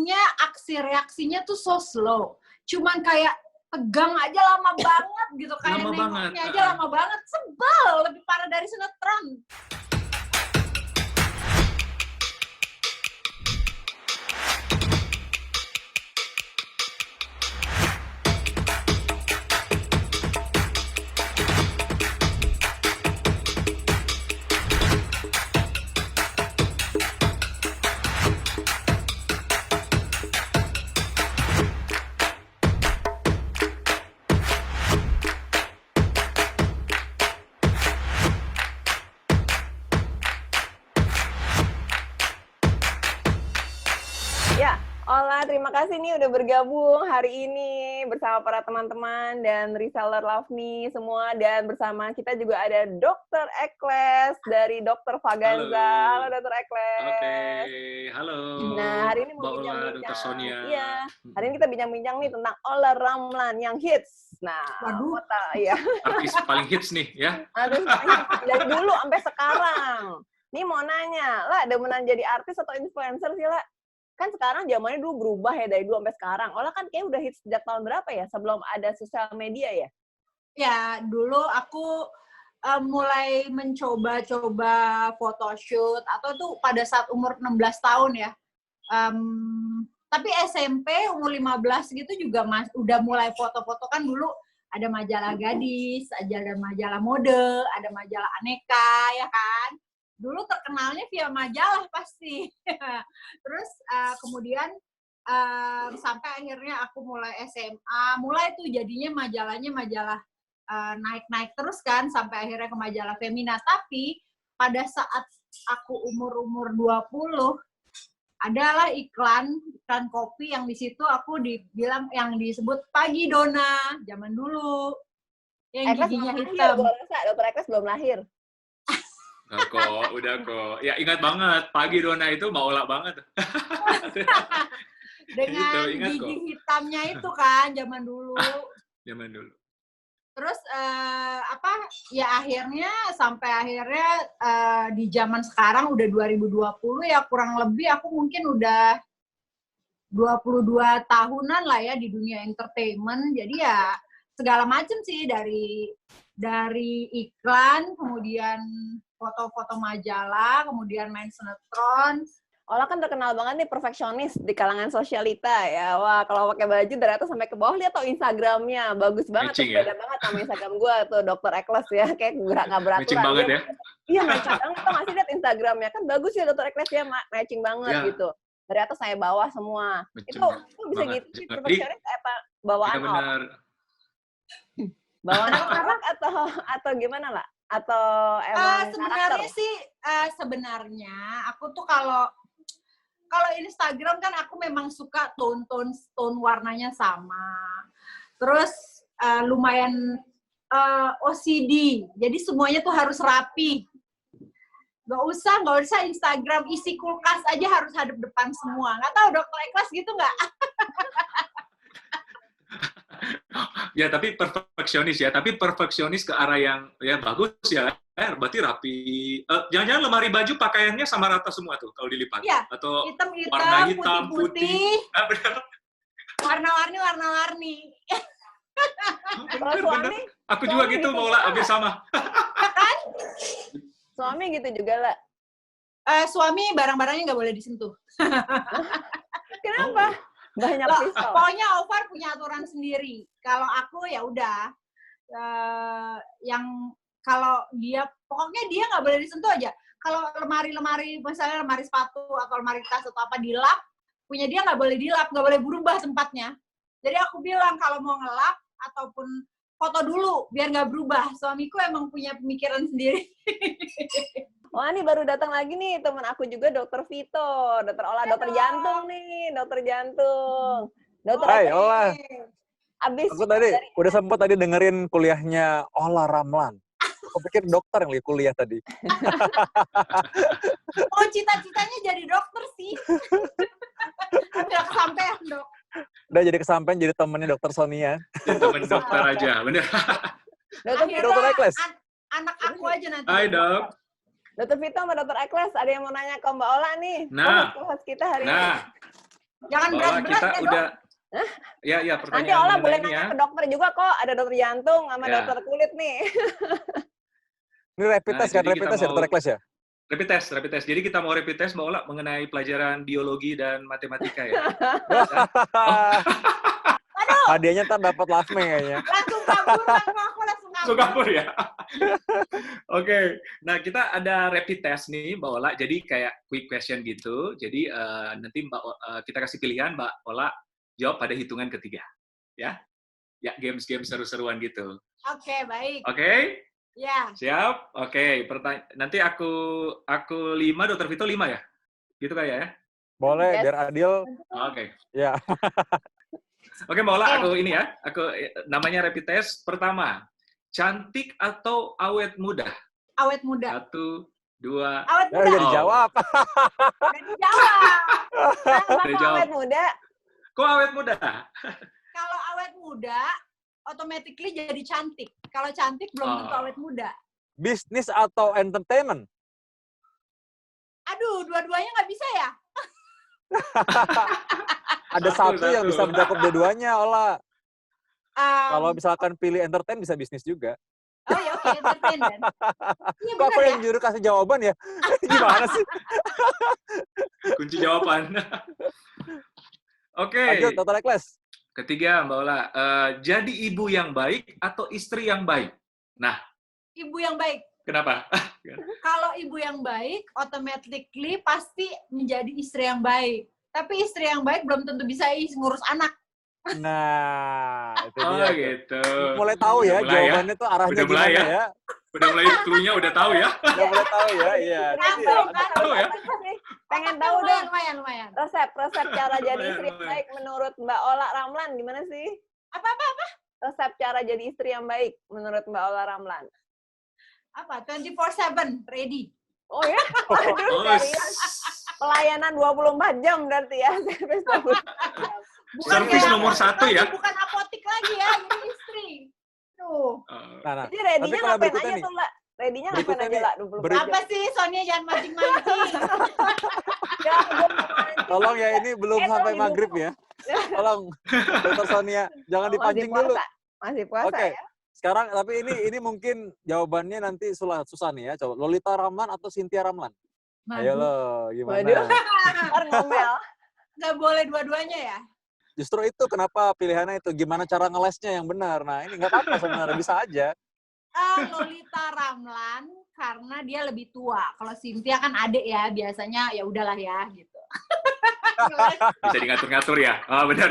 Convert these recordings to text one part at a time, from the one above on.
untungnya aksi reaksinya tuh so slow. Cuman kayak tegang aja lama banget gitu. Kayak nengoknya aja lama banget. Sebel, lebih parah dari sinetron. Ya, Ola, terima kasih nih udah bergabung hari ini bersama para teman-teman dan reseller Love Me semua, dan bersama kita juga ada Dr. Ekles dari Dr. Faganza. Halo Dr. Ekles. Oke, halo. Nah, hari ini mau Mbak Ola, Dr. Sonia. Iya, hari ini kita bincang-bincang nih tentang Ola Ramlan yang hits. Nah, ya. Artis paling hits nih ya. Artis paling hits dari dulu sampai sekarang. Nih mau nanya, lah demenan jadi artis atau influencer sih, lah? Kan sekarang zamannya dulu berubah ya dari dulu sampai sekarang. Ola kan kayak udah hits sejak tahun berapa ya? Sebelum ada sosial media ya? Ya, dulu aku mulai mencoba-coba photoshoot atau tuh pada saat umur 16 tahun ya. Tapi SMP umur 15 gitu juga udah mulai foto-foto. Kan dulu ada majalah gadis, ada majalah mode, ada majalah aneka ya kan. Dulu terkenalnya via majalah pasti. Terus kemudian sampai akhirnya aku mulai SMA, mulai tuh jadinya majalahnya majalah naik-naik terus kan, sampai akhirnya ke majalah Femina. Tapi pada saat aku umur 20, adalah iklan kopi yang di situ aku dibilang yang disebut Pagi Dona zaman dulu. Yang giginya hitam. Gue rasa Dr. Ekles belum lahir. Nah, udah kok. Ya ingat banget, Pagi Dona itu Mbak Ola banget. Dengan itu, gigi hitamnya itu kan zaman dulu. Zaman dulu. Terus ya akhirnya sampai akhirnya di zaman sekarang udah 2020 ya, kurang lebih aku mungkin udah 22 tahunan lah ya di dunia entertainment. Jadi ya segala macam sih, dari iklan, kemudian foto-foto majalah, kemudian main sinetron. Ola kan terkenal banget nih perfeksionis di kalangan sosialita ya. Wah, kalau pakai baju ternyata sampai ke bawah, lihat tuh Instagramnya. Bagus banget, tuh, beda banget sama Instagram gue tuh, Dr. Ekles ya. Kayak nggak beraturan. Matching banget ya? Iya, matching banget. Tuh masih lihat Instagramnya. Kan bagus ya Dr. Ekles ya, matching banget ya. Gitu. Ternyata saya bawah semua. Itu bisa banget. Gitu sih, perfeksionis apa bawaan benar. Bawaan anak atau gimana lah? Atau emang sebenarnya sih sebenarnya aku tuh kalau Instagram kan aku memang suka tone warnanya sama. Terus lumayan OCD. Jadi semuanya tuh harus rapi. Gak usah Instagram isi kulkas aja harus hadap depan semua. Nggak tahu Dr. Ekles gitu nggak? Ya, tapi perfeksionis ya. Tapi perfeksionis ke arah yang ya bagus ya. Berarti rapi. Jangan-jangan lemari baju pakaiannya sama rata semua tuh kalau dilipat. Ya, atau hitam-hitam, warna hitam, putih. Benar. Warna-warni. Benar. Aku juga gitu, mau lah, hampir sama. Kan? Suami gitu juga lah. Suami barang-barangnya nggak boleh disentuh. Kenapa? Banyak pistol. Pokoknya Ovar punya aturan sendiri. Kalau aku ya udah, yang kalau dia, pokoknya dia nggak boleh disentuh aja. Kalau lemari, misalnya lemari sepatu atau lemari tas atau apa dilap, punya dia nggak boleh dilap, nggak boleh berubah tempatnya. Jadi aku bilang kalau mau ngelap ataupun foto dulu biar nggak berubah. Suamiku emang punya pemikiran sendiri. Wah, ini baru datang lagi nih teman aku juga, Dr. Vito, Dr. Ola, dokter jantung nih, dokter jantung. Dokter Hai, Ola. Aku udah sempat tadi dengerin kuliahnya Ola Ramlan. Aku pikir dokter yang kuliah tadi. Oh, cita-citanya jadi dokter sih. Tapi nggak kesampean, Dok. Udah jadi kesampean jadi temennya Dokter Sonia. Temen dokter aja, bener. Dokter Ekles. Anak aku aja nanti. Hai, Dok. Dr. Vito sama Dr. Ekles, ada yang mau nanya ke Mbak Ola nih. Nah, host kita hari ini. Jangan bahwa berat-berat kita ya, Dok. udah ya Nanti pertanyaan Ola boleh mengenai ini nanya ya. ke dokter juga kok. Ada dokter jantung sama Ya. dokter kulit nih. Ini rapid Nah, test kan? jadi Rapid kita test ya, mau Dr. Ekles ya? rapid test. Jadi kita mau rapid test Mbak Ola mengenai pelajaran biologi dan matematika ya. Hadiahnya ntar dapat LAVME kayaknya. Langsung kabur, aku langsung kabur. Singapura ya. Oke, nah kita ada rapid test nih Mbak Ola. Jadi kayak quick question gitu. Jadi nanti kita kasih pilihan Mbak Ola jawab pada hitungan ketiga, ya. Ya games-games seru-seruan gitu. Oke, baik. Oke, Ya. siap. Oke, nanti aku 5, Dokter Vito 5 ya. Gitu kayak ya. Boleh, Yes. biar adil. Oke. Ya. Oke, Mbak Ola, aku ini ya. Aku namanya rapid test pertama. Cantik atau awet muda? Awet muda. 1, 2. Awet Ya muda. udah dijawab. Udah dijawab. Kenapa kok Dijawab. awet muda? Kok awet muda? Kalau awet muda, automatically jadi cantik. Kalau cantik belum tentu awet muda. Bisnis atau entertainment? Aduh, dua-duanya nggak bisa ya? Ada satu yang bisa mencakup dua-duanya, Ola. Kalau misalkan pilih entertain, bisa bisnis juga. Oh ya, oke, entertainment. Iya Kok benar aku ya? yang juru kasih jawaban ya? Gimana sih? Kunci jawaban. Oke. Lanjut, Dr. Ekles. Ketiga, Mbak Ola. Jadi ibu yang baik atau istri yang baik? Nah, Ibu yang baik. kenapa? Kalau ibu yang baik, automatically pasti menjadi istri yang baik. Tapi istri yang baik belum tentu bisa ngurus anak. Nah, itu Oh dia. Tuh. gitu. Mulai tahu ya, Udah mulai ya. jawabannya tuh arahnya Udah mulai gimana ya. Udah mulai clue-nya udah tahu ya? Udah mulai tahu ya, iya. Langsung kan? Tahu ya? Pengen tahu deh. Lumayan. Resep cara jadi Lumayan, istri yang lumayan. baik menurut Mbak Ola Ramlan gimana sih? Apa? Resep cara jadi istri yang baik menurut Mbak Ola Ramlan. Apa? 24/7 ready. Oh ya? Aduh, Oh, serius. Pelayanan 24 jam berarti ya. Service 24 jam. Servis kayak nomor apotik 1 ya? lagi, bukan apotik lagi ya, jadi istri. Tuh. Nah, Jadi ready-nya kalau ngapain berikutnya aja nih. tuh, Mbak? Ready-nya ngapain Berikutnya aja, nih, lah? 24 jam. Apa sih, Sonia jangan mancing-mancing. Ya, gua mau mancing. tolong ya, ini belum sampai dulu. maghrib ya. Tolong, Dr. Sonia, jangan Masih dipancing dulu. puasa. Masih puasa Oke. ya? Sekarang, tapi ini mungkin jawabannya nanti susah nih ya. Coba, Lolita Ramlan atau Cynthia Ramlan? Ayo lo, gimana? Waduh. Ntar ngomel. Nggak boleh dua-duanya ya? Justru itu kenapa pilihannya itu. Gimana cara ngelesnya yang benar. Nah, ini nggak apa-apa sebenarnya, bisa aja. Lolita Ramlan karena dia lebih tua. Kalau Cynthia kan adik ya, biasanya ya udahlah ya gitu. Bisa dingatur-ngatur ya? Oh, benar.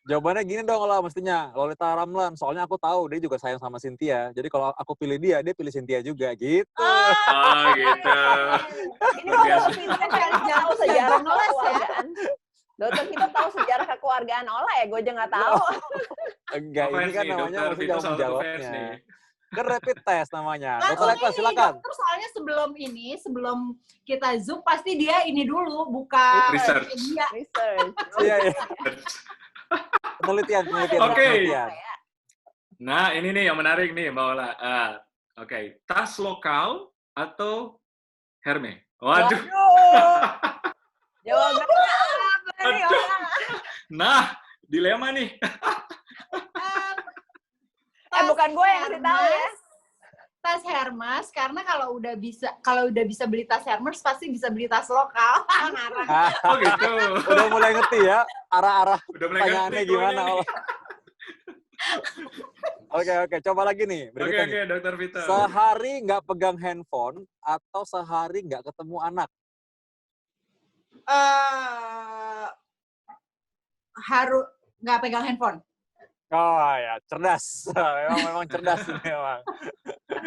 Jawabannya gini dong lah mestinya, Lolita Ramlan. Soalnya aku tahu dia juga sayang sama Cynthia. Jadi kalau aku pilih dia pilih Cynthia juga gitu. Oh, gitu. Ini Luar biasa. dokter Vito kan tahu Jangan sejarah ngeles ya. kekeluargaan. Dokter Vito tahu sejarah kekeluargaan Ola ya, gue aja nggak tahu. Enggak, ini kan namanya Dokter mesti Vito jawab salah satu fans jawabnya. nih. Kan rapid test namanya. Langsung Dr. Ekles, ini, silakan. dokter soalnya sebelum kita Zoom, pasti dia ini dulu, buka Research. media. Research. Iya, iya. Penelitian. Oke. penelitian. Nah, ini nih yang menarik nih, Mbak Ola. Oke, tas lokal atau Hermes? Waduh. Waduh. Jawabannya apa nih Aduh. Ola? Nah, dilema nih. Bukan gue yang ngasih tahu ya. Tas Hermes, karena kalau udah bisa beli tas Hermes pasti bisa beli tas lokal. Ngarang. Oh gitu. Udah mulai ngerti ya arah-arah Udah mulai pertanyaannya ngerti gimana. nih. Oke, coba lagi nih. Berikutnya nih. Oke, Dokter Vito. Sehari nggak pegang handphone atau sehari nggak ketemu anak? Harus nggak pegang handphone. Oh ya, cerdas. memang cerdas ini memang.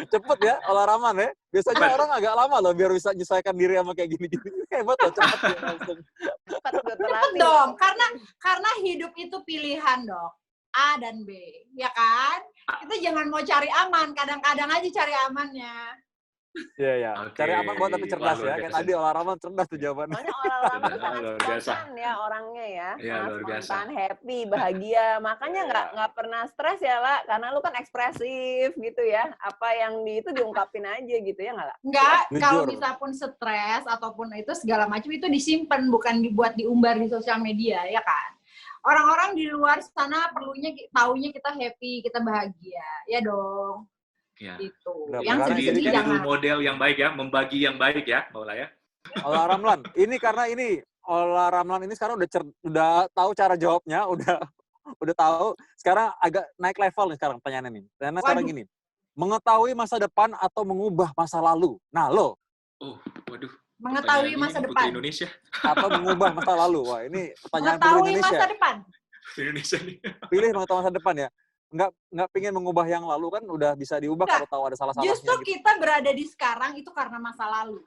Cepet ya, Ola Raman ya. Biasanya Cepet. orang agak lama loh biar bisa menyesuaikan diri sama kayak gini-gini. Hebat loh, cepet ya langsung. Cepat udah Cepet terlatih. dong, karena hidup itu pilihan dong. A dan B, ya kan? Kita jangan mau cari aman, kadang-kadang aja cari amannya. Iya, iya. Oke. Cari aman buat tapi cerdas Wah, luar ya. Kayak biasa. tadi Olah Ramlan cerdas tuh jawabannya. Soalnya Olah Ramlan Luar sangat biasa. spontan ya orangnya ya. Iya, Sangat luar biasa. spontan, happy, bahagia. Makanya Iya. nggak pernah stres ya, La. Karena lu kan ekspresif gitu ya. Apa yang itu diungkapin aja gitu ya nggak, La? Enggak, kalau Jujur. misal pun stres ataupun itu segala macam itu disimpan, bukan dibuat diumbar di sosial media, ya kan? Orang-orang di luar sana perlunya taunya kita happy, kita bahagia, ya dong. Iya. Gitu. Benar, Yang karena sedih-sedih Jadi jangan. role model yang baik ya, membagi yang baik ya, Mbak Ola ya. Olah Ramlan. Ini karena ini Olah Ramlan ini sekarang udah tahu cara jawabnya, udah tahu. Sekarang agak naik level nih sekarang pertanyaannya nih. Karena sekarang Waduh. gini. Mengetahui masa depan atau mengubah masa lalu. Nah, lo Oh, waduh. Mengetahui Pertanyaan masa ini depan. Putri Indonesia. atau mengubah masa lalu. Wah, ini pertanyaan Putri Mengetahui Indonesia. masa depan. Putri Indonesia nih. Pilih mengetahui masa depan ya. Nggak pingin mengubah yang lalu kan udah bisa diubah Enggak. kalau tahu ada salah-salahnya Justru gitu. kita berada di sekarang itu karena masa lalu.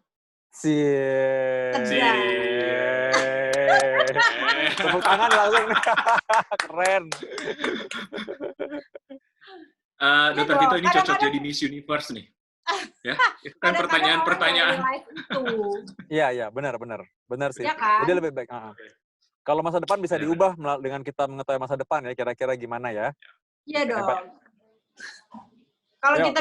Cie. Tepuk tangan langsung. Keren. Dokter dong, Vito ini cocok kadang-kadang- jadi Miss Universe nih. Ya, itu Kadang-kadang kan orang pertanyaan-pertanyaan. nggak realize itu. Iya, benar sih. Iya kan? Jadi lebih baik. Kalau masa depan bisa Benar, diubah dengan kita mengetahui masa depan ya, kira-kira gimana ya? Iya dong. Hebat. Kalau Ayo,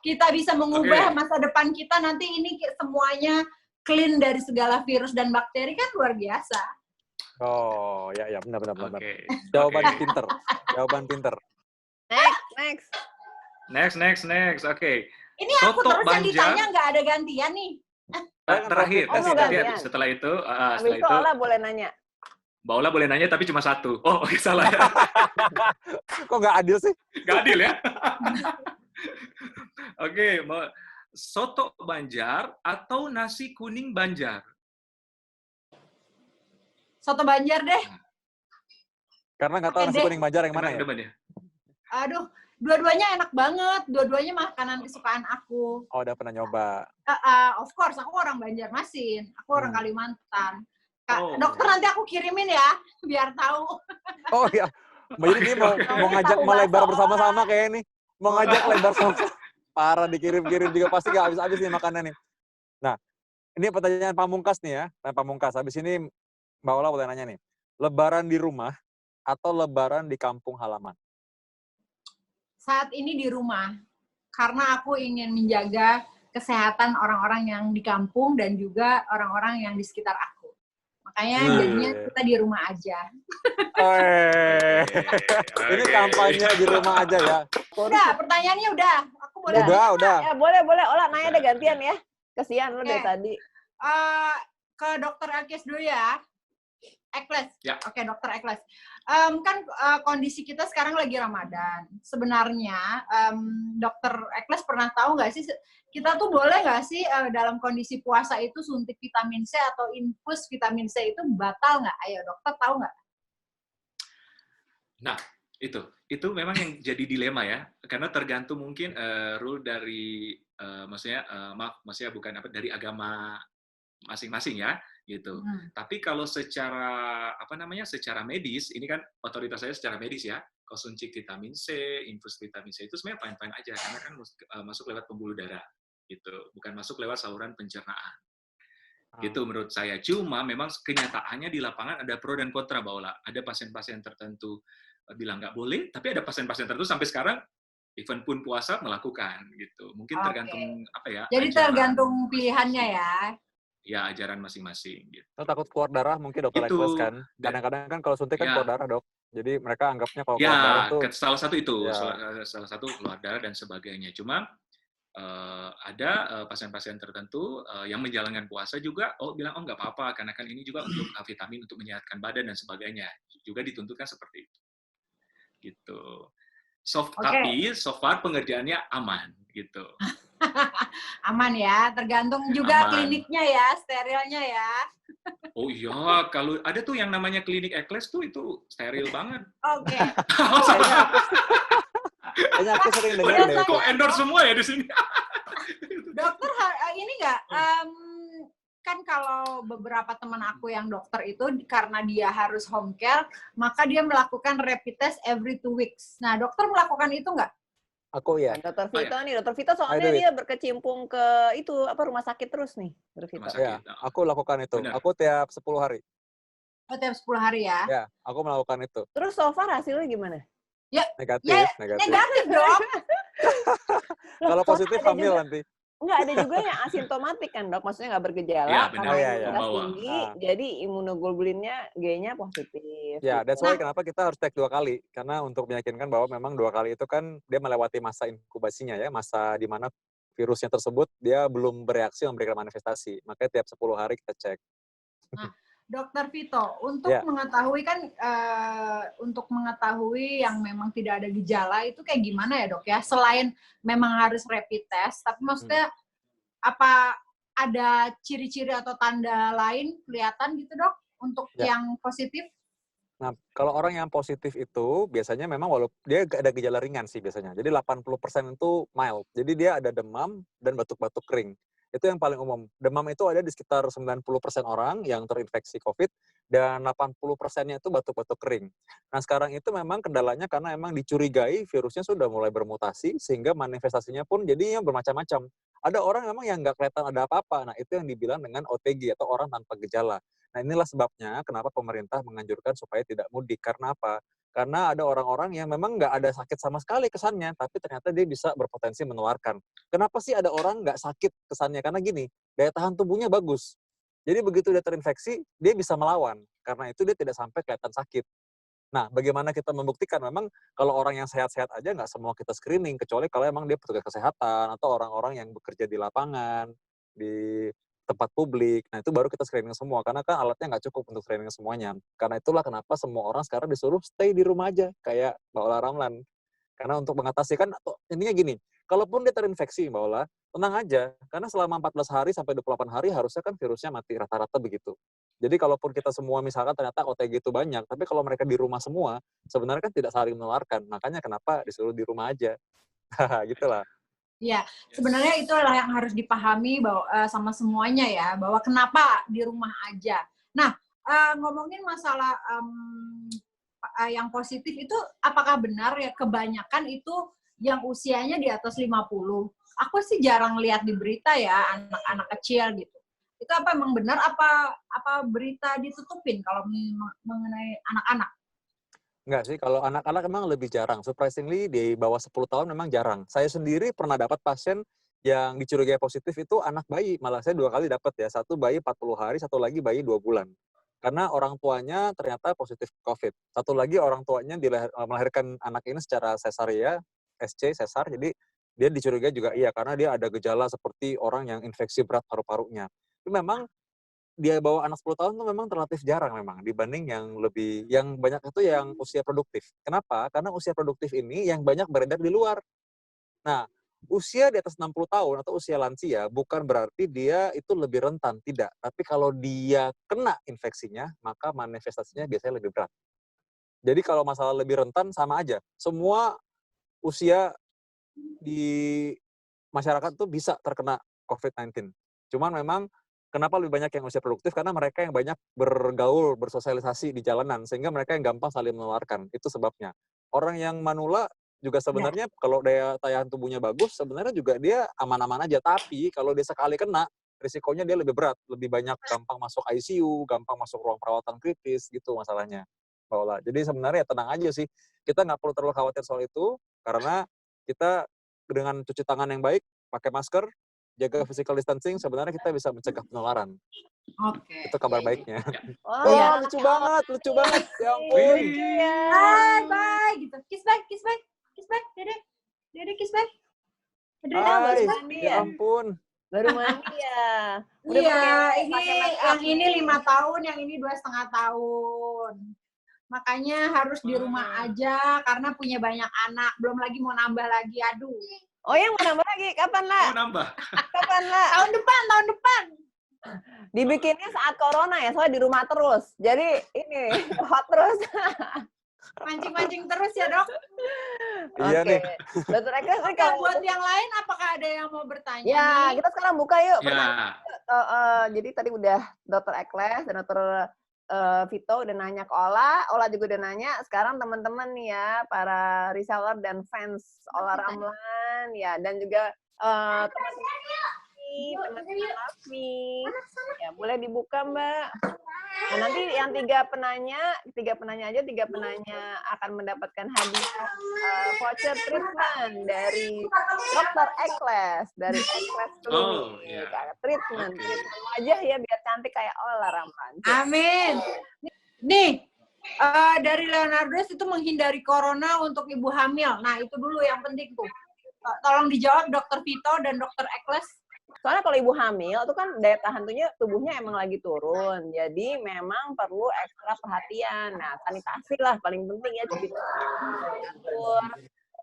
kita bisa mengubah Oke. masa depan kita, nanti ini semuanya clean dari segala virus dan bakteri, kan luar biasa. Oh, ya benar. Oke. Jawaban Oke. pinter. Jawaban pinter. Next. Next. Oke. Ini aku Soto terus yang Banjar. ditanya nggak ada gantian nih. Terakhir. Oh, mau Nanti gantian. setelah itu, Habis itu Ola boleh nanya. Mbak Ola boleh nanya tapi cuma satu. Oh, oke, salah ya. Kok nggak adil sih? Nggak adil ya. Oke, soto Banjar atau nasi kuning Banjar? Soto Banjar deh. Karena nggak tahu Oke nasi deh. kuning Banjar yang mana ya? Demen ya? Aduh, dua-duanya enak banget. Dua-duanya makanan kesukaan aku. Oh, udah pernah nyoba. Of course, aku orang Banjarmasin. Aku orang Kalimantan. Oh. Dokter nanti aku kirimin ya, biar tahu. Oh iya. Mbak Yudi ini mau ngajak Tahu melebar bahasa bersama-sama kayak ini. Mau ngajak lebar sama. Parah dikirim-kirim juga pasti nggak habis-habis nih makanan nih. Nah, ini pertanyaan pamungkas nih ya. Pamungkas. Habis ini Mbak Ola boleh nanya nih. Lebaran di rumah atau lebaran di kampung halaman? Saat ini di rumah, karena aku ingin menjaga kesehatan orang-orang yang di kampung dan juga orang-orang yang di sekitar aku. Makanya jadinya kita di rumah aja. Ini kampanye di rumah aja ya. Udah, pertanyaannya udah. Aku boleh Udah. Ya, boleh. Ola nanya deh gantian ya. Kesian lu dari Oke. tadi. Ke dokter Ekles dulu ya. Ekles. Ya. Oke, dokter Ekles. Kan kondisi kita sekarang lagi Ramadan. Sebenarnya dokter Ekles pernah tahu nggak sih, kita tuh boleh nggak sih dalam kondisi puasa itu suntik vitamin C atau infus vitamin C itu batal nggak? Ayo dokter tahu nggak? Nah, itu memang yang jadi dilema ya, karena tergantung mungkin rule dari maksudnya bukan dari agama masing-masing ya, gitu. Tapi kalau secara secara medis, ini kan otoritas saya secara medis ya, kalau suntik vitamin C, infus vitamin C itu sebenarnya fine-fine aja, karena kan masuk lewat pembuluh darah, gitu, bukan masuk lewat saluran pencernaan. Gitu menurut saya. Cuma memang kenyataannya di lapangan ada pro dan kontra, Mbak Ola. Ada pasien-pasien tertentu bilang nggak boleh, tapi ada pasien-pasien tertentu sampai sekarang even pun puasa melakukan gitu. Mungkin tergantung Jadi tergantung pilihannya ya. Ya, ajaran masing-masing gitu. Lo takut keluar darah mungkin dokter Ekles kan. Kadang-kadang kan kalau suntik kan keluar darah, Dok. Jadi mereka anggapnya kalau keluar darah tuh salah satu itu, ya. salah satu keluar darah dan sebagainya. Cuma ada pasien-pasien tertentu yang menjalankan puasa juga bilang nggak apa-apa karena kan ini juga untuk vitamin untuk menyehatkan badan dan sebagainya. Juga dituntutkan seperti itu. Gitu. Tapi so far pengerjaannya aman gitu. Aman ya, tergantung juga kliniknya ya, sterilnya ya. Oh iya, kalau ada tuh yang namanya klinik Ekles tuh itu steril banget. Oke. kayaknya aku sering dengar deh. Kok endorse semua ya di sini? Dokter, ini nggak, kan kalau beberapa teman aku yang dokter itu karena dia harus home care, maka dia melakukan rapid test every 2 weeks. Nah, dokter melakukan itu nggak? Aku ya. Dan Dokter Oh, ya. Vito nih, Dokter Vito soalnya dia berkecimpung ke itu rumah sakit terus nih, Dokter Vito. Rumah sakit. Ya, aku lakukan itu. Benar. Aku tiap 10 hari. Oh, tiap 10 hari ya? Ya, aku melakukan itu. Terus so far hasilnya gimana? Ya, Negatif. negatif dong. Kalau Soalnya positif ada hamil juga, nanti. enggak ada juga yang asimptomatik kan dok, maksudnya nggak bergejala Iya, benar. karena Oh, iya, iya. imunitas Membawa. tinggi, jadi imunoglobulinnya G-nya positif. Ya, gitu. that's why kenapa kita harus cek 2 kali. Karena untuk meyakinkan bahwa memang 2 kali itu kan dia melewati masa inkubasinya ya, masa di mana virusnya tersebut dia belum bereaksi memberikan manifestasi. Makanya tiap 10 hari kita cek. Nah, Dokter Vito, untuk Ya. mengetahui kan, untuk mengetahui yang memang tidak ada gejala itu kayak gimana ya dok ya? Selain memang harus rapid test, tapi maksudnya apa ada ciri-ciri atau tanda lain kelihatan gitu dok untuk Ya. yang positif? Nah, kalau orang yang positif itu biasanya memang walaupun dia ada gejala ringan sih biasanya. Jadi 80% itu mild. Jadi dia ada demam dan batuk-batuk kering. Itu yang paling umum. Demam itu ada di sekitar 90% orang yang terinfeksi COVID dan 80%-nya itu batuk-batuk kering. Nah, sekarang itu memang kendalanya karena emang dicurigai virusnya sudah mulai bermutasi sehingga manifestasinya pun jadinya bermacam-macam. Ada orang memang yang nggak kelihatan ada apa-apa. Nah, itu yang dibilang dengan OTG atau orang tanpa gejala. Nah, inilah sebabnya kenapa pemerintah menganjurkan supaya tidak mudik. Karena apa? Karena ada orang-orang yang memang nggak ada sakit sama sekali kesannya, tapi ternyata dia bisa berpotensi menularkan. Kenapa sih ada orang nggak sakit kesannya? Karena gini, daya tahan tubuhnya bagus. Jadi begitu dia terinfeksi, dia bisa melawan. Karena itu dia tidak sampai kelihatan sakit. Nah, bagaimana kita membuktikan? Memang kalau orang yang sehat-sehat aja nggak semua kita screening, kecuali kalau emang dia petugas kesehatan atau orang-orang yang bekerja di lapangan, di tempat publik. Nah, itu baru kita screening semua, karena kan alatnya nggak cukup untuk screening semuanya. Karena itulah kenapa semua orang sekarang disuruh stay di rumah aja, kayak Mbak Ola Ramlan. Karena untuk mengatasi kan, intinya gini, kalaupun dia terinfeksi Mbak Ola, tenang aja, karena selama 14 hari sampai 28 hari harusnya kan virusnya mati rata-rata begitu. Jadi kalaupun kita semua misalkan ternyata OTG itu banyak, tapi kalau mereka di rumah semua, sebenarnya kan tidak saling menularkan. Makanya kenapa disuruh di rumah aja. Gitulah. Iya, sebenarnya itulah yang harus dipahami bahwa sama semuanya ya, bahwa kenapa di rumah aja. Nah, ngomongin masalah yang positif itu apakah benar ya kebanyakan itu yang usianya di atas 50? Aku sih jarang lihat di berita ya anak-anak kecil gitu. Itu apa emang benar apa berita ditutupin kalau mengenai anak-anak? Enggak sih, kalau anak-anak memang lebih jarang. Surprisingly, di bawah 10 tahun memang jarang. Saya sendiri pernah dapat pasien yang dicurigai positif itu anak bayi. Malah saya 2 kali dapat ya. Satu bayi 40 hari, satu lagi bayi 2 bulan. Karena orang tuanya ternyata positif COVID. Satu lagi orang tuanya melahirkan anak ini secara cesarea, SC, sesar. Jadi dia dicurigai juga iya, karena dia ada gejala seperti orang yang infeksi berat paru-parunya. Itu memang dia bawa anak 10 tahun itu memang relatif jarang memang dibanding yang banyak itu yang usia produktif. Kenapa? Karena usia produktif ini yang banyak beredar di luar. Nah, usia di atas 60 tahun atau usia lansia bukan berarti dia itu lebih rentan, tidak. Tapi kalau dia kena infeksinya, maka manifestasinya biasanya lebih berat. Jadi kalau masalah lebih rentan sama aja. Semua usia di masyarakat tuh bisa terkena COVID-19. Cuman memang kenapa lebih banyak yang usia produktif? Karena mereka yang banyak bergaul, bersosialisasi di jalanan, sehingga mereka yang gampang saling menularkan. Itu sebabnya. Orang yang manula juga sebenarnya kalau daya tahan tubuhnya bagus, sebenarnya juga dia aman-aman aja. Tapi kalau dia sekali kena, risikonya dia lebih berat. Lebih banyak gampang masuk ICU, gampang masuk ruang perawatan kritis, gitu masalahnya. Jadi sebenarnya tenang aja sih. Kita nggak perlu terlalu khawatir soal itu, karena kita dengan cuci tangan yang baik, pakai masker, jaga physical distancing, sebenarnya kita bisa mencegah penularan. Oke. Itu kabar baiknya. Oh, Iya. Lucu banget. Ya ampun. Bye, gitu. Kiss bye. Dede kiss bye. Hai, mandi ya ya? ampun. Baru mandi ya? Udah Iya, pakai ini make up yang ini nih. 5 tahun, yang ini 2,5 tahun. Makanya harus di rumah aja karena punya banyak anak. Belum lagi mau nambah lagi, aduh. Oh, yang mau nambah lagi? Kapan, lah? Oh, nambah. Kapan, lah? Tahun depan. Dibikinnya saat corona ya, soalnya di rumah terus. Jadi ini hot terus. Mancing-mancing terus ya, Dok. Iya nih. Dokter Ekles nih Oke, kalau buat yang lain apakah ada yang mau bertanya? ya, nih? kita sekarang buka yuk. Ya. Jadi tadi udah Dokter Ekles dan Dokter Vito udah nanya ke Ola juga udah nanya. Sekarang teman-teman nih ya, para reseller dan fans Ola Ramlan ya, dan juga teman-teman Raffi, ya boleh dibuka Mbak. Nah, nanti yang tiga penanya akan mendapatkan hadiah voucher treatment dari Dr. Eckles, dari Eckles Clinic. Treatment wajah ya biar cantik kayak Ola Ramlan. Amin. Nih, dari Leonardo itu menghindari corona untuk ibu hamil. Nah, itu dulu yang penting tuh. Tolong dijawab Dr. Vito dan Dr. Eckles. Soalnya kalau ibu hamil itu kan daya tahan tubuhnya emang lagi turun. Jadi memang perlu ekstra perhatian. Nah, sanitasi lah paling penting ya, cuci tangan,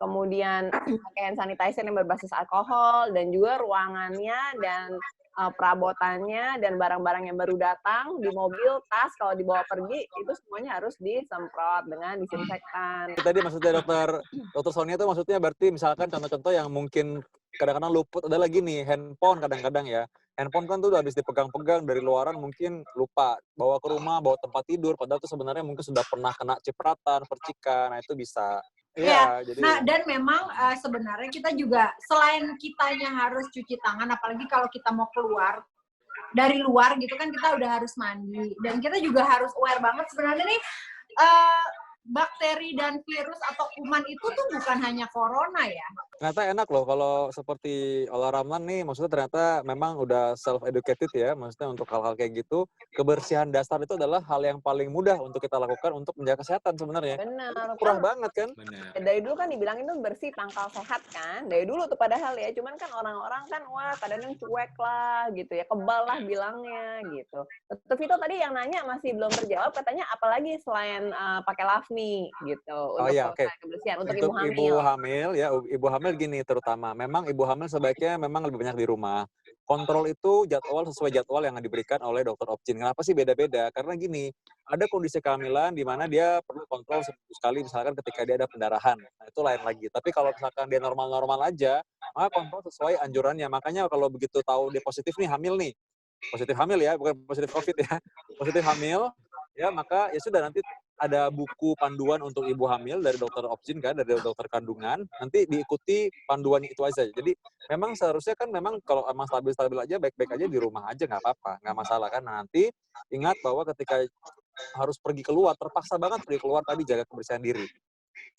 kemudian pakai hand sanitizer yang berbasis alkohol, dan juga ruangannya dan perabotannya dan barang-barang yang baru datang di mobil, tas kalau dibawa pergi itu semuanya harus disemprot dengan disinfektan. Tadi maksudnya dokter Sonia itu maksudnya berarti misalkan contoh-contoh yang mungkin kadang-kadang luput adalah gini, handphone kadang-kadang ya. Handphone kan tuh udah habis dipegang-pegang dari luaran mungkin lupa bawa ke rumah, bawa tempat tidur, padahal tuh sebenarnya mungkin sudah pernah kena cipratan, percikan, nah itu bisa. Iya, jadi... Nah dan memang sebenarnya kita juga selain kitanya harus cuci tangan, apalagi kalau kita mau keluar dari luar gitu kan kita udah harus mandi, dan kita juga harus aware banget sebenarnya nih bakteri dan virus atau kuman itu tuh bukan hanya corona ya. Ternyata enak loh kalau seperti Ola Ramlan nih, maksudnya ternyata memang udah self-educated ya, maksudnya untuk hal-hal kayak gitu, kebersihan dasar itu adalah hal yang paling mudah untuk kita lakukan untuk menjaga kesehatan sebenarnya. Benar. Murah banget kan? Benar. Dari dulu kan dibilangin tuh bersih tangkal sehat kan, dari dulu tuh padahal ya, cuman kan orang-orang kan wah kadang-kadang cuek lah gitu ya, kebal lah bilangnya gitu. Dr. Vito tadi yang nanya masih belum terjawab, katanya apalagi selain pakai Lavni gitu untuk kebersihan untuk ibu hamil. Ibu hamil ya, ibu hamil gini terutama, memang ibu hamil sebaiknya memang lebih banyak di rumah. Kontrol itu jadwal sesuai jadwal yang diberikan oleh dokter Opjin. Kenapa sih beda-beda? Karena gini, ada kondisi kehamilan di mana dia perlu kontrol seminggu sekali, misalkan ketika dia ada pendarahan. Nah, itu lain lagi. Tapi kalau misalkan dia normal-normal aja, maka kontrol sesuai anjurannya. Makanya kalau begitu tahu dia positif nih, hamil nih. Positif hamil ya, bukan positif COVID ya. Positif hamil, ya maka ya sudah nanti ada buku panduan untuk ibu hamil dari dokter Opjin kan, dari dokter kandungan, nanti diikuti panduan itu aja. Jadi memang seharusnya kan memang kalau emang stabil-stabil aja, baik-baik aja di rumah aja nggak apa-apa, nggak masalah kan. Nah, nanti ingat bahwa ketika harus pergi keluar, terpaksa banget pergi keluar tadi jaga kebersihan diri.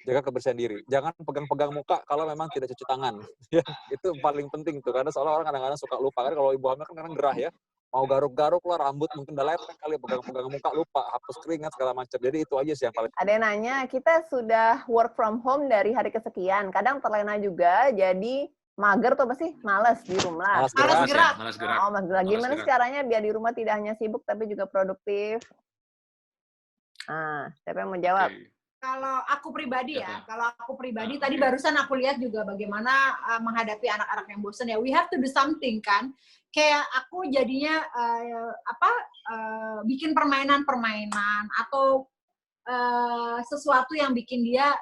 Jaga kebersihan diri. Jangan pegang-pegang muka kalau memang tidak cuci tangan. Ya, itu paling penting tuh, karena soalnya orang kadang-kadang suka lupa kan kalau ibu hamil kan kadang gerah ya. Mau garuk-garuk lah, rambut mungkin udah lepek kali, pegang-pegang muka lupa, hapus keringat segala macam. Jadi itu aja sih yang paling. Ada yang nanya, kita sudah work from home dari hari kesekian, kadang terlena juga, jadi mager tuh apa sih? Males di rumah. Malas gerak. Malas gerak. Oh, malas gerak. Gimana caranya biar di rumah tidak hanya sibuk tapi juga produktif? Siapa yang mau jawab? Okay. Kalau aku pribadi tadi barusan aku lihat juga bagaimana menghadapi anak-anak yang bosan ya. We have to do something kan. Kayak aku jadinya bikin permainan-permainan atau sesuatu yang bikin dia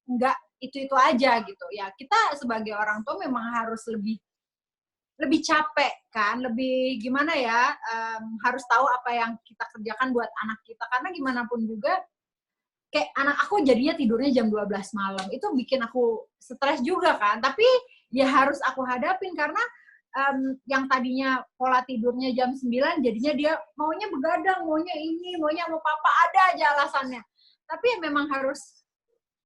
nggak itu aja gitu ya. Kita sebagai orang tua memang harus lebih capek kan, lebih gimana ya, harus tahu apa yang kita kerjakan buat anak kita, karena gimana pun juga kayak anak aku jadinya tidurnya jam 12 malam. Itu bikin aku stres juga kan. Tapi ya harus aku hadapin karena yang tadinya pola tidurnya jam 9 jadinya dia maunya begadang, maunya ini, maunya mau papa, ada aja alasannya. Tapi ya memang harus,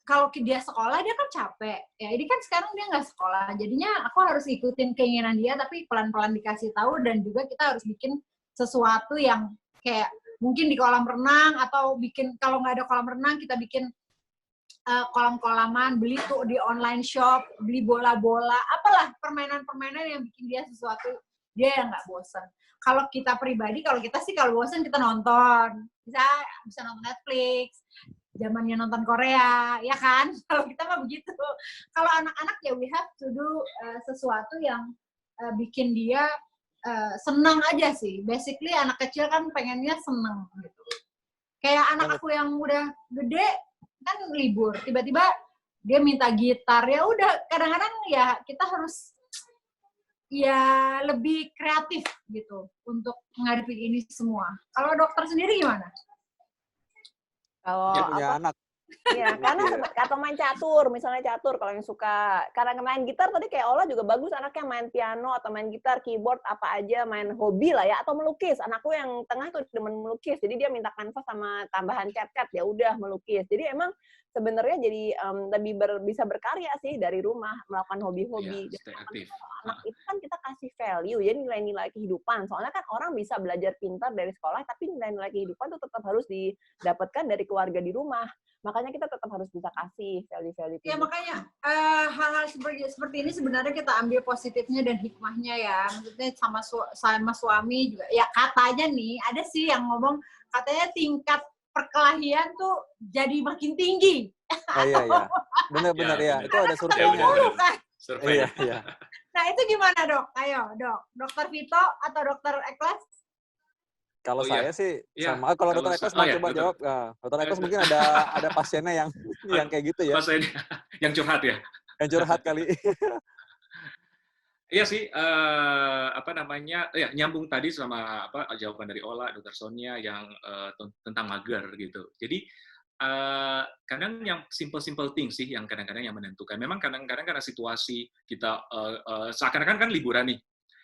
kalau dia sekolah dia kan capek. Ya ini kan sekarang dia nggak sekolah. Jadinya aku harus ikutin keinginan dia tapi pelan-pelan dikasih tahu, dan juga kita harus bikin sesuatu yang kayak mungkin di kolam renang, atau bikin kalau nggak ada kolam renang kita bikin kolam-kolaman, beli tuh di online shop, beli bola-bola, apalah permainan-permainan yang bikin dia sesuatu dia yang nggak bosan. Kalau kita pribadi, kalau bosan kita nonton, bisa nonton Netflix, zamannya nonton Korea, ya kan? Kalau kita mah begitu. Kalau anak-anak ya we have to do sesuatu yang bikin dia senang aja sih. Basically anak kecil kan pengennya senang gitu. Kayak anak aku yang udah gede kan libur, tiba-tiba dia minta gitar, ya udah kadang-kadang ya kita harus ya lebih kreatif gitu untuk menghadapi ini semua. Kalau dokter sendiri gimana? Kalau Dia punya apa? anak. Iya, karena atau main catur, misalnya catur kalau yang suka. Karena main gitar tadi kayak Ola juga bagus anaknya main piano atau main gitar, keyboard, apa aja, main hobi lah ya, atau melukis. Anakku yang tengah tuh demen melukis, jadi dia minta kanvas sama tambahan cat-cat, ya udah melukis. Jadi emang sebenarnya jadi lebih bisa berkarya sih dari rumah, melakukan hobi-hobi. Stay aktif. Anak itu kan kita kasih value, ya nilai-nilai kehidupan. Soalnya kan orang bisa belajar pintar dari sekolah, tapi nilai-nilai kehidupan tuh tetap harus didapatkan dari keluarga di rumah. Makanya kita tetap harus bisa kasih value-value. Ya makanya hal-hal seperti ini sebenarnya kita ambil positifnya dan hikmahnya ya. Maksudnya sama suami juga. Ya katanya nih ada sih yang ngomong katanya tingkat perkelahian tuh jadi makin tinggi. Oh iya, iya. Benar-benar ya. Itu ada surveinya. Kan? Survei. Iya, iya. Nah itu gimana dok? Ayo dok, dokter Vito atau dokter Eklas? Kalau saya sih sama. Kalau dokter Eklas mau coba jawab. Dokter Eklas mungkin ada pasiennya yang kayak gitu ya. Pasiennya yang curhat ya. Yang curhat kali. Iya sih, nyambung tadi sama jawaban dari Ola, Dokter Sonia yang tentang mager gitu. Jadi kadang yang simple things sih yang kadang-kadang yang menentukan. Memang kadang-kadang karena situasi kita seakan-akan kan liburan nih,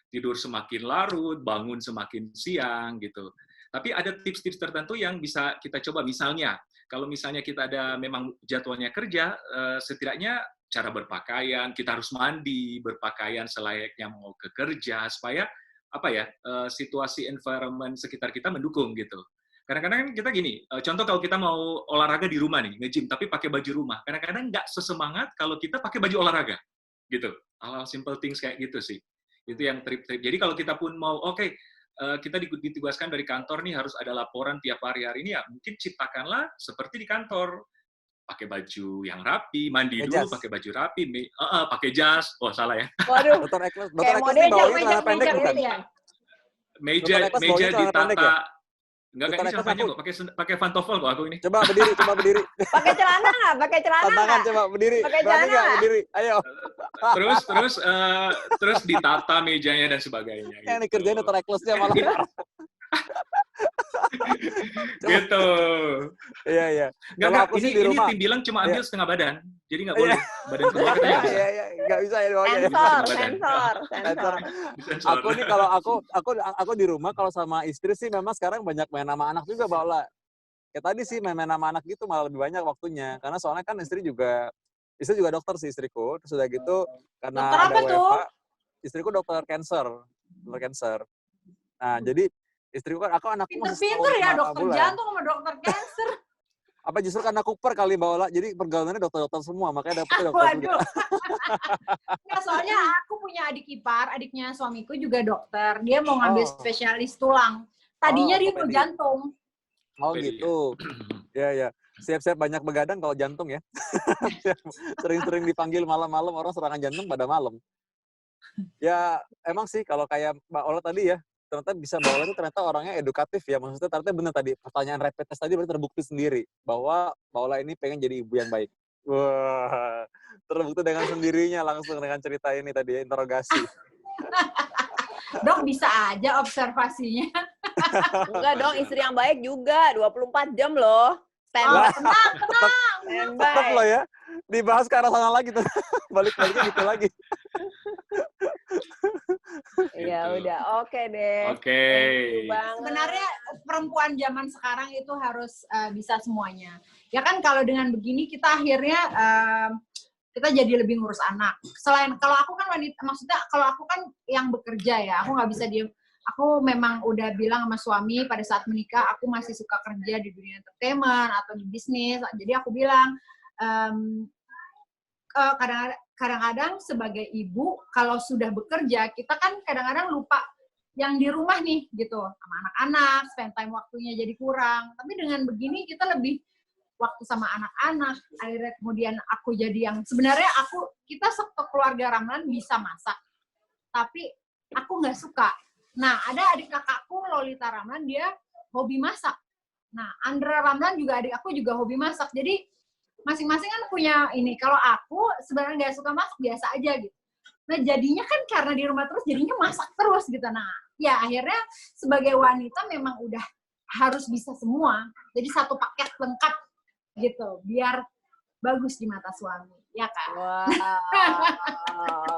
tidur semakin larut, bangun semakin siang gitu. Tapi ada tips-tips tertentu yang bisa kita coba. Misalnya, kalau misalnya kita ada memang jadwalnya kerja, setidaknya cara berpakaian, kita harus mandi, berpakaian selayaknya mau ke kerja, supaya situasi environment sekitar kita mendukung gitu. Kadang-kadang kan kita gini, contoh kalau kita mau olahraga di rumah nih, nge-gym, tapi pakai baju rumah, kadang-kadang nggak sesemangat kalau kita pakai baju olahraga, gitu. Hal-hal simple things kayak gitu sih. Itu yang trip-trip. Jadi kalau kita pun mau, kita ditugaskan dari kantor nih, harus ada laporan tiap hari ini ya, mungkin ciptakanlah seperti di kantor. Pakai baju yang rapi, mandi dulu, pakai baju rapi, pakai jas. Oh, salah ya. Waduh. Dokter Eklas nih bawanya celana pendek bukan? Meja ditata. Enggak ini celana panjang kok, pakai pantofel kok aku ini. Coba berdiri. Pakai celana nggak? Pakai celana nggak? Tantangan coba berdiri. Berani nggak berdiri? Ayo. Terus ditata mejanya dan sebagainya. Yang dikerjain Dokter Eklasnya malah. Gitu. Iya. Enggak, ini tim bilang cuma ambil setengah badan. Jadi nggak boleh. Badan kedua katanya bisa. Iya, nggak bisa ya bawahnya. Sensor. Aku nih kalau aku di rumah kalau sama istri sih memang sekarang banyak main sama anak juga, Baola. Kayak tadi sih main sama anak gitu malah lebih banyak waktunya. Karena soalnya kan istri juga dokter sih istriku. Terus udah gitu karena dokter ada apa tuh? Istriku dokter cancer. Nah, jadi istriku kan anakku masih pinter ya dokter jantung sama dokter cancer. Apa justru karena Cooper kali Baola, jadi pergaulannya dokter-dokter semua, makanya dapetnya dokter juga. Nah, soalnya aku punya adik ipar, adiknya suamiku juga dokter. Dia mau ngambil spesialis tulang. Tadinya dia mau jantung. Oh gitu. Ya. Siap-siap banyak begadang kalau jantung ya. Sering-sering dipanggil malam-malam, orang serangan jantung pada malam. Ya emang sih kalau kayak Mbak Ola tadi ya, ternyata bisa Baola itu ternyata orangnya edukatif ya. Maksudnya ternyata benar tadi pertanyaan rapid test tadi berarti terbukti sendiri bahwa Baola ini pengen jadi ibu yang baik. Wah, terbukti dengan sendirinya langsung dengan cerita ini tadi ya, interogasi. Dok bisa aja observasinya. Enggak dong, istri yang baik juga 24 jam loh. Tenang. Tetap loh ya. Dibahas ke arah sana lagi tuh. Balik-baliknya gitu lagi. Ya udah, oke deh. Oke. Sebenarnya perempuan zaman sekarang itu harus bisa semuanya. Ya kan kalau dengan begini kita akhirnya kita jadi lebih ngurus anak. Selain kalau aku kan wanita, maksudnya kalau aku kan yang bekerja ya, aku nggak bisa diem. Aku memang udah bilang sama suami pada saat menikah, aku masih suka kerja di dunia entertainment atau di bisnis. Jadi aku bilang, kadang-kadang sebagai ibu, kalau sudah bekerja, kita kan kadang-kadang lupa yang di rumah nih, gitu. Sama anak-anak, spend time waktunya jadi kurang. Tapi dengan begini, kita lebih waktu sama anak-anak. Akhirnya kemudian aku jadi yang, sebenarnya kita keluarga Ramlan bisa masak. Tapi aku nggak suka. Nah, ada adik kakakku, Lolita Ramlan, dia hobi masak. Nah, Andra Ramlan juga adik aku juga hobi masak. Jadi, masing-masing kan punya ini. Kalau aku sebenarnya nggak suka masak, biasa aja gitu. Nah jadinya kan karena di rumah terus jadinya masak terus gitu. Nah ya akhirnya sebagai wanita memang udah harus bisa semua. Jadi satu paket lengkap gitu biar bagus di mata suami, ya kan? Wow,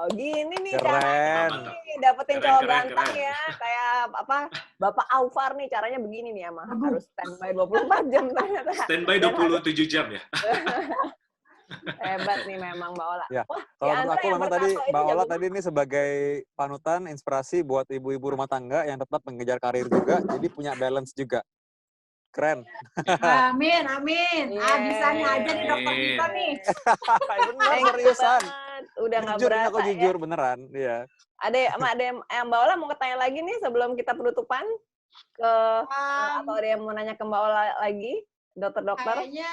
gini nih Keren. caranya nih dapetin cowok ganteng ya. Kayak apa? Bapak Aufar nih caranya begini nih emang. Harus standby 24 jam ternyata. Standby 27 jam ya. Hebat nih memang Mbak Ola. Ya, Wah, kalau si menurut Andra aku yang memang tadi bertato itu Mbak Ola jago tadi ini sebagai panutan, inspirasi buat ibu-ibu rumah tangga yang tetap mengejar karir juga, jadi punya balance juga. Keren. Amin, amin. Iya. Bisa nih aja nih dokter Vito nih. Bener, Thank you seriusan. banget. Udah nggak Jujur, ini berasa aku ya. jujur, beneran. Iya. Ada yang Mbak Ola mau tanya lagi nih sebelum kita penutupan ke atau ada yang mau nanya ke Mbak Ola lagi, dokter-dokter? Kayaknya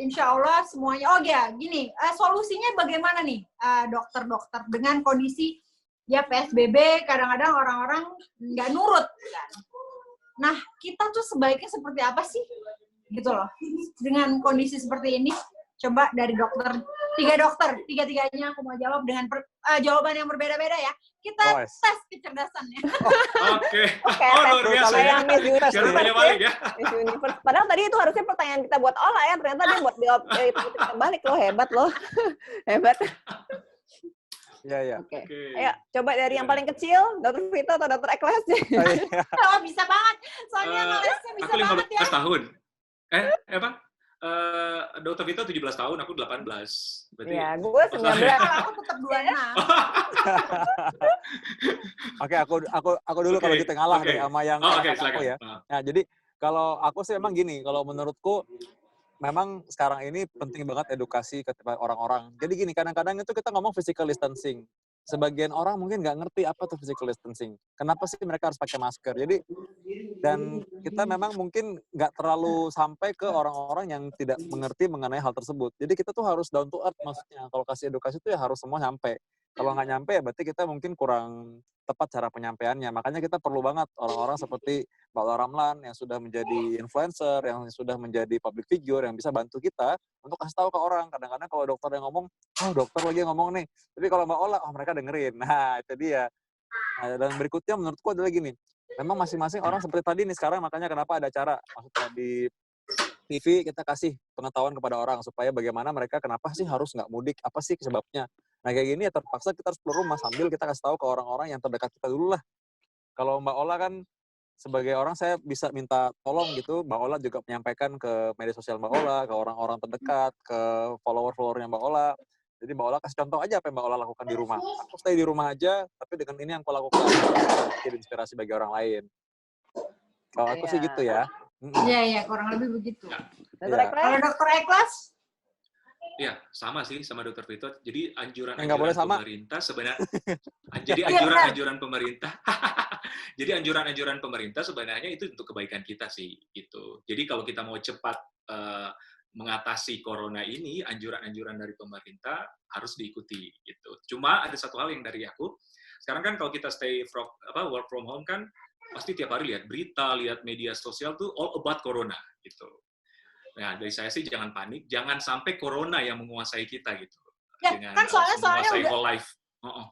insya Allah semuanya. Oh ya, gini, solusinya bagaimana nih dokter-dokter dengan kondisi ya PSBB, kadang-kadang orang-orang nggak nurut. Kan? Nah, kita tuh sebaiknya seperti apa sih? Gitu loh. Dengan kondisi seperti ini, coba dari dokter, tiga-tiganya aku mau jawab dengan jawaban yang berbeda-beda ya. Kita tes kecerdasannya. Oke. Oke, Oh, luar biasa ya. Jawabannya balik ya. Padahal tadi itu harusnya pertanyaan kita buat Ola ya, ternyata dia buat jawab itu kita balik loh, hebat loh. Hebat. Iya. Oke. Ayo, coba dari yang paling kecil, Dr. Vito atau Dr. Eklas? Oh, bisa banget. Soalnya ngelesnya bisa banget ya. Aku 15 tahun. Apa? Dr. Vito 17 tahun, aku 18. Berarti ya, gue 19. Kalau aku tetap 26. Oke, aku dulu kalau gitu ngalah deh sama yang silakan. aku ya. Nah, jadi kalau aku sih emang gini, kalau menurutku memang sekarang ini penting banget edukasi ke orang-orang. Jadi gini, kadang-kadang itu kita ngomong physical distancing. Sebagian orang mungkin nggak ngerti apa tuh physical distancing. Kenapa sih mereka harus pakai masker? Jadi, dan kita memang mungkin nggak terlalu sampai ke orang-orang yang tidak mengerti mengenai hal tersebut. Jadi kita tuh harus down to earth maksudnya. Kalau kasih edukasi itu ya harus semua nyampe. Kalau nggak nyampe ya berarti kita mungkin kurang tepat cara penyampaiannya. Makanya kita perlu banget orang-orang seperti Mbak Ola Ramlan yang sudah menjadi influencer, yang sudah menjadi public figure, yang bisa bantu kita untuk kasih tahu ke orang. Kadang-kadang kalau dokter yang ngomong, oh dokter lagi ngomong nih. Tapi kalau Mbak Ola, oh mereka dengerin. Nah itu dia. Nah, dan berikutnya menurutku adalah gini, memang masing-masing orang seperti tadi nih sekarang, makanya kenapa ada acara. Maksudnya di TV kita kasih pengetahuan kepada orang supaya bagaimana mereka kenapa sih harus nggak mudik, apa sih sebabnya. Nah kayak gini ya terpaksa kita harus keluar rumah sambil kita kasih tahu ke orang-orang yang terdekat kita dulu lah. Kalau Mbak Ola kan sebagai orang saya bisa minta tolong gitu, Mbak Ola juga menyampaikan ke media sosial Mbak Ola, ke orang-orang terdekat, ke follower-followernya Mbak Ola. Jadi Mbak Ola kasih contoh aja apa yang Mbak Ola lakukan di rumah. Aku stay di rumah aja, tapi dengan ini yang aku lakukan. Jadi inspirasi bagi orang lain. Kalau aku sih gitu ya. Iya, kurang lebih begitu. Dokter Eklas? Kalau Dokter Eklas? Ya, sama sih sama Dr. Vito. Jadi anjuran-anjuran pemerintah sebenarnya anjuran-anjuran pemerintah. Jadi anjuran-anjuran pemerintah sebenarnya itu untuk kebaikan kita sih gitu. Jadi kalau kita mau cepat mengatasi corona ini, anjuran-anjuran dari pemerintah harus diikuti gitu. Cuma ada satu hal yang dari aku. Sekarang kan kalau kita work from home kan pasti tiap hari lihat berita, lihat media sosial tuh all about corona gitu. Nah, dari saya sih jangan panik, jangan sampai corona yang menguasai kita gitu. Ya, dengan, kan soalnya udah whole life.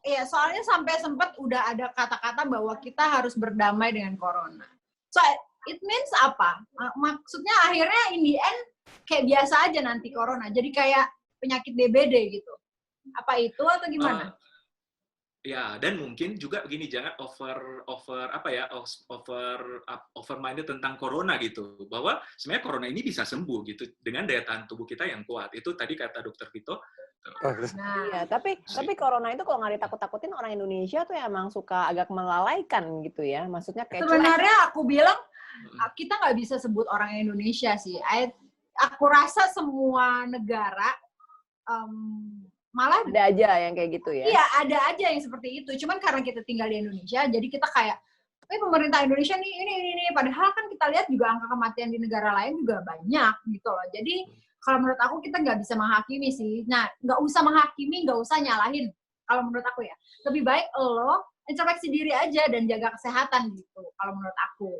Iya, soalnya sampai sempat udah ada kata-kata bahwa kita harus berdamai dengan corona. So, it means apa? Maksudnya akhirnya in the end kayak biasa aja nanti corona. Jadi kayak penyakit DBD gitu. Apa itu atau gimana? Ya, dan mungkin juga begini, jangan over minded tentang corona gitu. Bahwa sebenarnya corona ini bisa sembuh gitu dengan daya tahan tubuh kita yang kuat. Itu tadi kata Dr. Vito. Iya, tapi corona itu kalau nggak ditakut-takutin orang Indonesia tuh emang suka agak melalaikan gitu ya. Maksudnya kayak sebenarnya aku bilang kita nggak bisa sebut orang Indonesia sih. Aku rasa semua negara malah ada aja yang kayak gitu ya. Iya, ada aja yang seperti itu. Cuman karena kita tinggal di Indonesia, jadi kita kayak, pemerintah Indonesia nih, ini. Padahal kan kita lihat juga angka kematian di negara lain juga banyak gitu loh. Jadi kalau menurut aku kita nggak bisa menghakimi sih. Nah, nggak usah menghakimi, nggak usah nyalahin. Kalau menurut aku ya, lebih baik lo introspeksi diri aja dan jaga kesehatan gitu. Kalau menurut aku.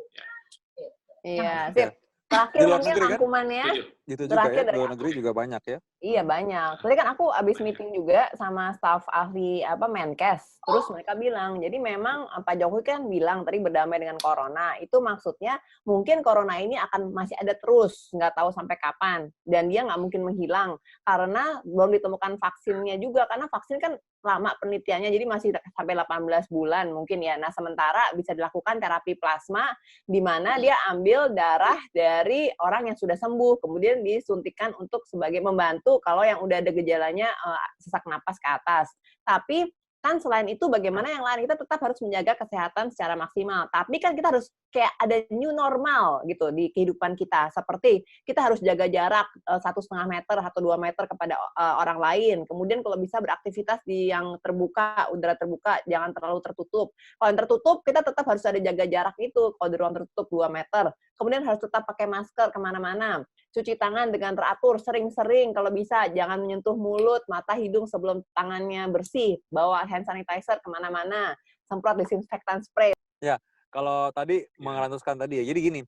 Iya, sip. Terakhir mungkin rangkumannya. Gitu juga ya, di luar negeri juga banyak ya. Iya banyak. Tadi kan aku abis meeting juga sama staf ahli Menkes. Terus mereka bilang, jadi memang Pak Jokowi kan bilang tadi berdamai dengan corona. Itu maksudnya mungkin corona ini akan masih ada terus, nggak tahu sampai kapan. Dan dia nggak mungkin menghilang karena belum ditemukan vaksinnya juga. Karena vaksin kan lama penelitiannya, jadi masih sampai 18 bulan mungkin ya. Nah sementara bisa dilakukan terapi plasma di mana dia ambil darah dari orang yang sudah sembuh, kemudian disuntikan untuk sebagai membantu kalau yang udah ada gejalanya sesak napas ke atas. Tapi kan selain itu bagaimana yang lain, kita tetap harus menjaga kesehatan secara maksimal. Tapi kan kita harus kayak ada new normal gitu di kehidupan kita. Seperti kita harus jaga jarak 1,5 meter atau 2 meter kepada orang lain. Kemudian kalau bisa beraktivitas di yang terbuka, udara terbuka, jangan terlalu tertutup. Kalau yang tertutup, kita tetap harus ada jaga jarak itu. Kalau di ruang tertutup 2 meter. Kemudian harus tetap pakai masker kemana-mana. Cuci tangan dengan teratur, sering-sering kalau bisa. Jangan menyentuh mulut, mata, hidung sebelum tangannya bersih. Bawa hand sanitizer kemana-mana. Semprot disinfektan spray. Ya, kalau tadi mengelantuskan tadi ya. Jadi gini,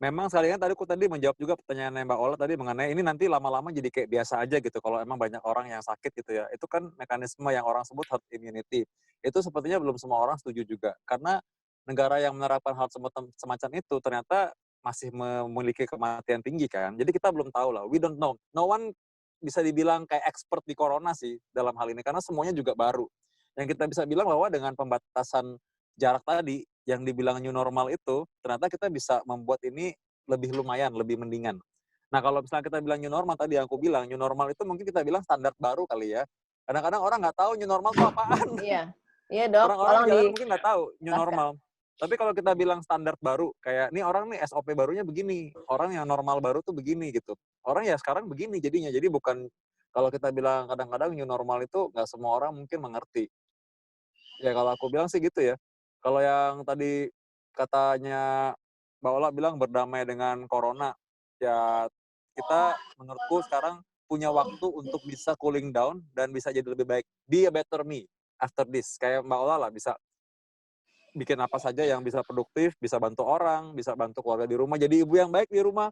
memang sekalian tadi aku menjawab juga pertanyaan Mbak Ola tadi mengenai ini nanti lama-lama jadi kayak biasa aja gitu. Kalau emang banyak orang yang sakit gitu ya. Itu kan mekanisme yang orang sebut herd immunity. Itu sepertinya belum semua orang setuju juga. Karena negara yang menerapkan hal semacam itu ternyata masih memiliki kematian tinggi kan. Jadi kita belum tahu lah. We don't know. No one bisa dibilang kayak expert di corona sih dalam hal ini. Karena semuanya juga baru. Yang kita bisa bilang bahwa dengan pembatasan jarak tadi, yang dibilang new normal itu, ternyata kita bisa membuat ini lebih lumayan, lebih mendingan. Nah kalau misalnya kita bilang new normal tadi, yang aku bilang, new normal itu mungkin kita bilang standar baru kali ya. Kadang-kadang orang nggak tahu new normal itu apaan. Iya dok. Orang-orang jalan mungkin nggak tahu new normal. Tapi kalau kita bilang standar baru, kayak, nih orang nih SOP barunya begini, orang yang normal baru tuh begini gitu. Orang ya sekarang begini jadinya, jadi bukan, kalau kita bilang kadang-kadang new normal itu nggak semua orang mungkin mengerti. Ya kalau aku bilang sih gitu ya. Kalau yang tadi katanya Mbak Ola bilang berdamai dengan corona, ya kita menurutku sekarang punya waktu untuk bisa cooling down dan bisa jadi lebih baik. Be a better me after this. Kayak Mbak Ola lah, bisa bikin apa saja yang bisa produktif, bisa bantu orang, bisa bantu keluarga di rumah, jadi ibu yang baik di rumah.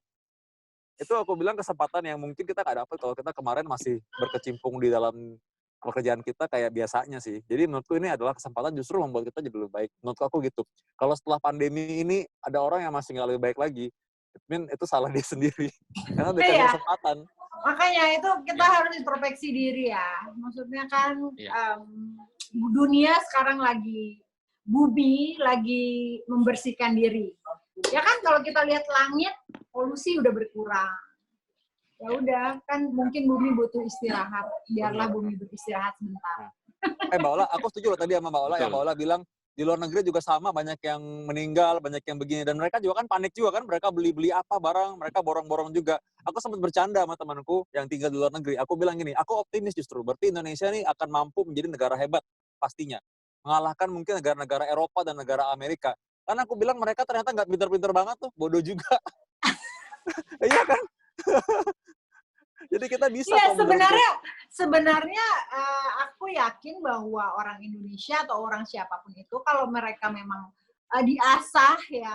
Itu aku bilang kesempatan yang mungkin kita nggak dapat kalau kita kemarin masih berkecimpung di dalam pekerjaan kita kayak biasanya sih. Jadi menurutku ini adalah kesempatan justru membuat kita jadi lebih baik. Menurut aku gitu. Kalau setelah pandemi ini ada orang yang masih nggak lebih baik lagi, itu salah dia sendiri. Karena udah kasih kesempatan. Makanya itu kita harus introspeksi diri ya. Maksudnya kan dunia sekarang lagi bumi lagi membersihkan diri. Ya kan kalau kita lihat langit, polusi udah berkurang. Ya udah, kan mungkin bumi butuh istirahat. Biarlah bumi beristirahat sebentar. Mbak Ola, aku setuju loh tadi sama Mbak Ola. Yang Mbak Ola bilang, di luar negeri juga sama, banyak yang meninggal, banyak yang begini. Dan mereka juga kan panik juga kan, mereka beli-beli apa barang, mereka borong-borong juga. Aku sempat bercanda sama temanku yang tinggal di luar negeri. Aku bilang gini, aku optimis justru. Berarti Indonesia nih akan mampu menjadi negara hebat, pastinya. Mengalahkan mungkin negara-negara Eropa dan negara Amerika. Karena aku bilang mereka ternyata nggak pinter-pinter banget tuh, bodoh juga. Iya kan? Jadi kita bisa. Iya, sebenarnya aku yakin bahwa orang Indonesia atau orang siapapun itu, kalau mereka memang diasah ya,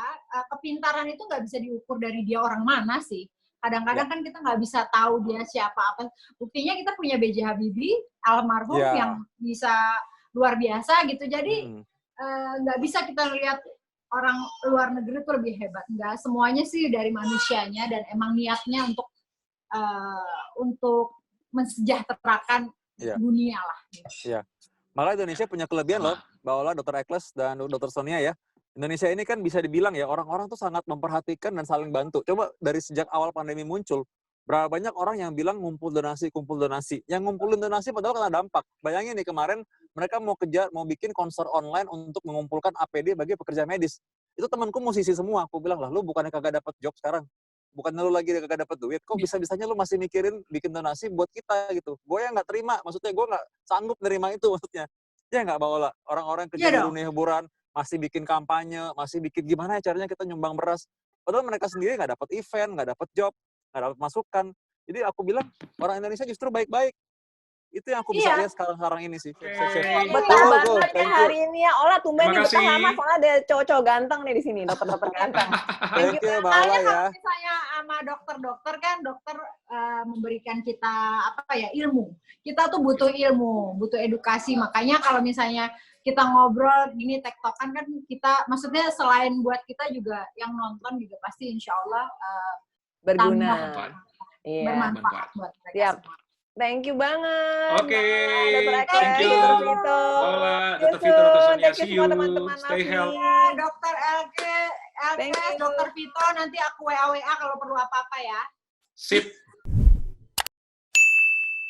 kepintaran itu nggak bisa diukur dari dia orang mana sih. Kadang-kadang kan kita nggak bisa tahu dia siapa apa. Buktinya kita punya B.J. Habibie, almarhum yang bisa luar biasa gitu. Jadi nggak bisa kita lihat orang luar negeri itu lebih hebat. Nggak, semuanya sih dari manusianya dan emang niatnya untuk mensejahterakan dunia lah. Iya. Malah Indonesia punya kelebihan loh, Mbak Ola, Dr. Ekles, dan Dr. Sonia ya. Indonesia ini kan bisa dibilang ya, orang-orang tuh sangat memperhatikan dan saling bantu. Coba dari sejak awal pandemi muncul, berapa banyak orang yang bilang ngumpul donasi. Yang ngumpulin donasi padahal kena dampak. Bayangin nih kemarin mereka mau bikin konser online untuk mengumpulkan APD bagi pekerja medis. Itu temanku musisi semua. Aku bilang lah, lu bukannya kagak dapat job sekarang? Bukannya lu lagi kagak dapat duit? Kok bisa-bisanya lu masih mikirin bikin donasi buat kita gitu? Gue yang nggak terima. Maksudnya gue nggak sanggup nerima itu maksudnya. Ya nggak bawa lah. Orang-orang kerja di dunia hiburan, masih bikin kampanye, masih bikin gimana ya caranya kita nyumbang beras. Padahal mereka sendiri nggak dapat event, nggak dapat job, nggak dapat masukan. Jadi aku bilang, orang Indonesia justru baik-baik. Itu yang aku bisa lihat sekarang ini sih. Betah banget ya hari ini ya. Ola tumben nih betah lama, soalnya ada cowok-cowok ganteng nih di sini, dokter-dokter ganteng. Thank you, Mbak Ola ya. Kalau misalnya sama sama dokter-dokter kan, dokter memberikan kita ilmu. Kita tuh butuh ilmu, butuh edukasi. Makanya kalau misalnya kita ngobrol gini tektokan kan kita, maksudnya selain buat kita juga yang nonton juga pasti insya Allah berguna. Bermanfaat buat mereka semua. Thank you banget. Oke, thank you. Dr. Vito, Dr. Sonia, see you. Teman-teman Stay healthy. Dokter Elke, Dr. Vito, nanti aku WA kalau perlu apa-apa ya. Sip.